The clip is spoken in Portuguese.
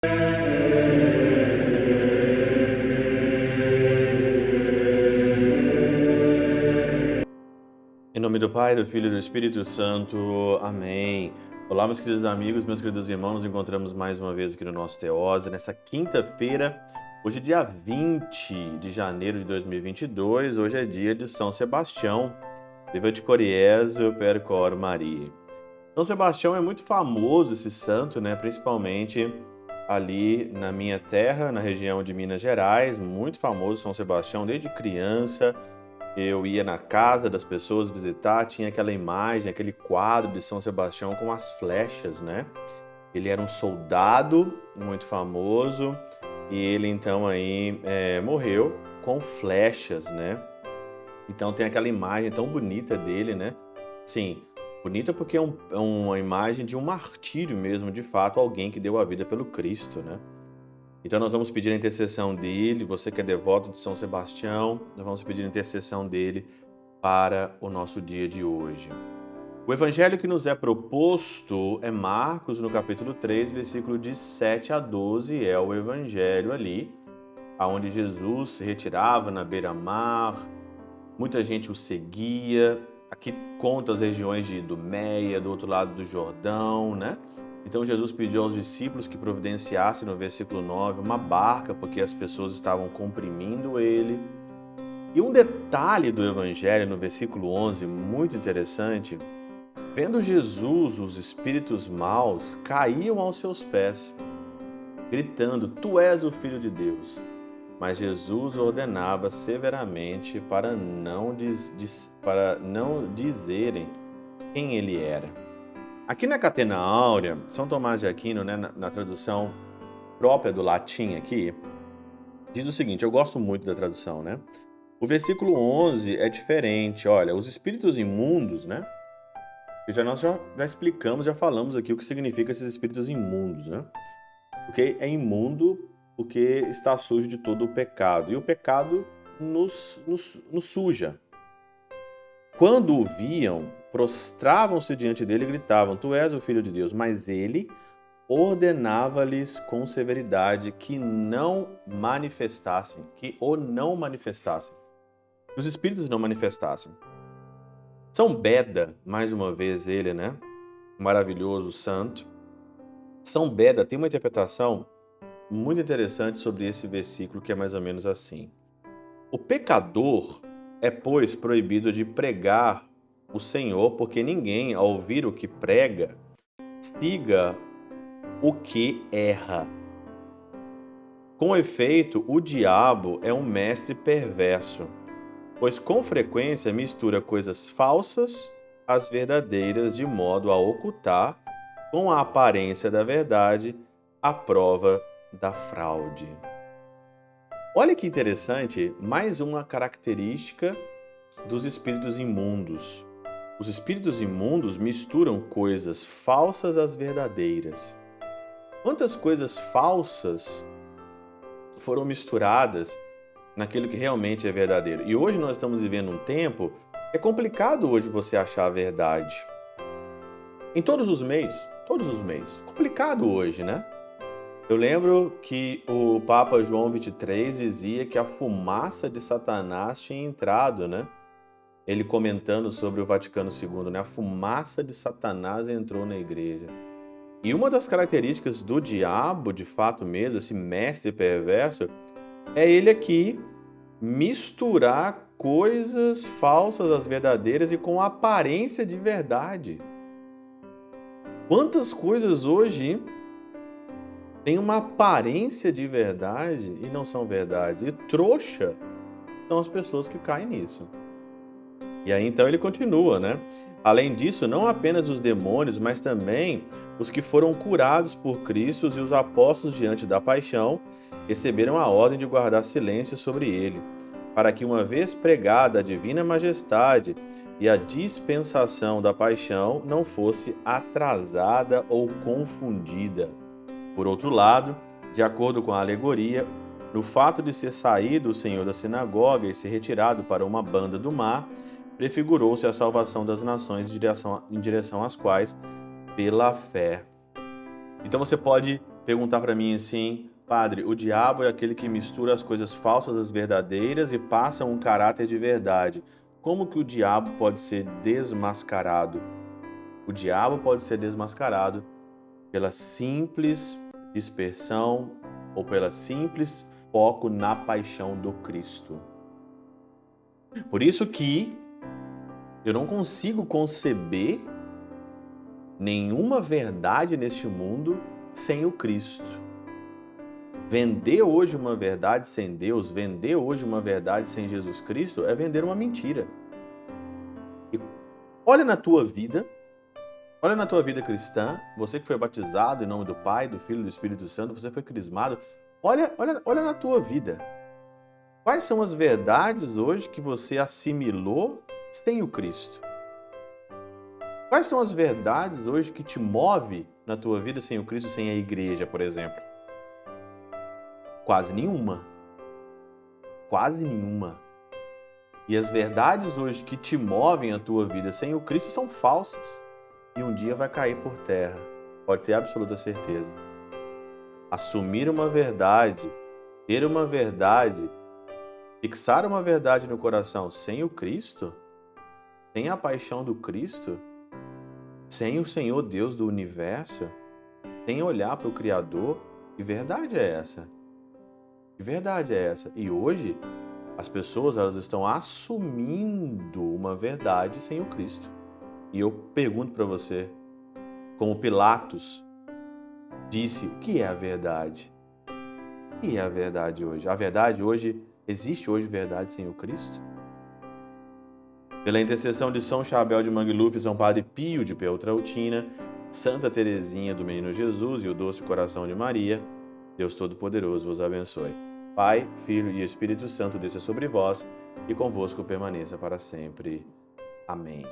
Em nome do Pai, do Filho e do Espírito Santo. Amém. Olá, meus queridos amigos, meus queridos irmãos. Nos encontramos mais uma vez aqui no nosso Teose, nessa quinta-feira, hoje é dia 20 de janeiro de 2022. Hoje é dia de São Sebastião. Vivat Coriezo per cor Maria. São Sebastião é muito famoso, esse santo, né? Principalmente ali na minha terra, na região de Minas Gerais. Muito famoso São Sebastião desde criança. Eu ia na casa das pessoas visitar, tinha aquela imagem, aquele quadro de São Sebastião com as flechas, né? Ele era um soldado muito famoso e ele então aí morreu com flechas, né? Então tem aquela imagem tão bonita dele, né? Sim, bonita porque é uma imagem de um martírio mesmo, de fato, alguém que deu a vida pelo Cristo, né? Então nós vamos pedir a intercessão dele, você que é devoto de São Sebastião, nós vamos pedir a intercessão dele para o nosso dia de hoje. O evangelho que nos é proposto é Marcos, no capítulo 3, versículo de 7 a 12, é o evangelho ali, onde Jesus se retirava na beira-mar, muita gente o seguia. Aqui conta as regiões de Idumeia, do outro lado do Jordão, né? Então Jesus pediu aos discípulos que providenciassem, no versículo 9, uma barca, porque as pessoas estavam comprimindo ele. E um detalhe do evangelho, no versículo 11, muito interessante: vendo Jesus, os espíritos maus caíam aos seus pés, gritando: Tu és o Filho de Deus. Mas Jesus ordenava severamente para não dizerem quem ele era. Aqui na Catena Áurea, São Tomás de Aquino, né, na tradução própria do latim aqui, diz o seguinte, eu gosto muito da tradução, né? O versículo 11 é diferente, olha, os espíritos imundos, né? Nós já explicamos, já falamos aqui o que significa esses espíritos imundos, né? Porque é imundo porque está sujo de todo o pecado, e o pecado nos suja. Quando o viam, prostravam-se diante dele e gritavam: Tu és o Filho de Deus. Mas ele ordenava-lhes com severidade que não manifestassem, que o não manifestassem, que os espíritos não manifestassem. São Beda, mais uma vez ele, né? Maravilhoso santo. São Beda tem uma interpretação muito interessante sobre esse versículo, que é mais ou menos assim: o pecador é, pois, proibido de pregar o Senhor, porque ninguém, ao ouvir o que prega, siga o que erra. Com efeito, o diabo é um mestre perverso, pois com frequência mistura coisas falsas às verdadeiras, de modo a ocultar, com a aparência da verdade, a prova da fraude. Olha que interessante, mais uma característica dos espíritos imundos. Os espíritos imundos misturam coisas falsas às verdadeiras. Quantas coisas falsas foram misturadas naquilo que realmente é verdadeiro? E hoje nós estamos vivendo um tempo que é complicado hoje você achar a verdade. Em todos os meios. Complicado hoje, né? Eu lembro que o Papa João XXIII dizia que a fumaça de Satanás tinha entrado, né? Ele comentando sobre o Vaticano II, né? A fumaça de Satanás entrou na igreja. E uma das características do diabo, de fato mesmo, esse mestre perverso, é ele aqui misturar coisas falsas às verdadeiras e com aparência de verdade. Quantas coisas hoje têm uma aparência de verdade e não são verdade? E trouxa são as pessoas que caem nisso. E aí então ele continua, né? Além disso, não apenas os demônios, mas também os que foram curados por Cristo e os apóstolos diante da paixão receberam a ordem de guardar silêncio sobre ele, para que, uma vez pregada a divina majestade e a dispensação da paixão, não fosse atrasada ou confundida. Por outro lado, de acordo com a alegoria, no fato de ser saído o Senhor da sinagoga e ser retirado para uma banda do mar, prefigurou-se a salvação das nações em direção às quais, pela fé. Então você pode perguntar para mim assim, padre, o diabo é aquele que mistura as coisas falsas às verdadeiras e passa um caráter de verdade. Como que o diabo pode ser desmascarado? O diabo pode ser desmascarado pela simples dispersão ou pela simples foco na paixão do Cristo. Por isso que eu não consigo conceber nenhuma verdade neste mundo sem o Cristo. Vender hoje uma verdade sem Deus, vender hoje uma verdade sem Jesus Cristo é vender uma mentira. E olha na tua vida cristã, você que foi batizado em nome do Pai, do Filho e do Espírito Santo, você foi crismado, olha na tua vida. Quais são as verdades hoje que você assimilou sem o Cristo? Quais são as verdades hoje que te move na tua vida sem o Cristo, sem a igreja, por exemplo? Quase nenhuma. Quase nenhuma. E as verdades hoje que te movem a tua vida sem o Cristo são falsas. E um dia vai cair por terra. Pode ter absoluta certeza. Assumir uma verdade, ter uma verdade, fixar uma verdade no coração sem o Cristo, sem a paixão do Cristo, sem o Senhor Deus do universo, sem olhar para o Criador, que verdade é essa? Que verdade é essa? E hoje, as pessoas elas estão assumindo uma verdade sem o Cristo. E eu pergunto para você, como Pilatos disse, o que é a verdade? O que é a verdade hoje? A verdade hoje, existe hoje verdade sem o Cristo? Pela intercessão de São Chabel de Mangluf, São Padre Pio de Peltrautina, Santa Teresinha do Menino Jesus e o Doce Coração de Maria, Deus Todo-Poderoso vos abençoe. Pai, Filho e Espírito Santo desça sobre vós e convosco permaneça para sempre. Amém.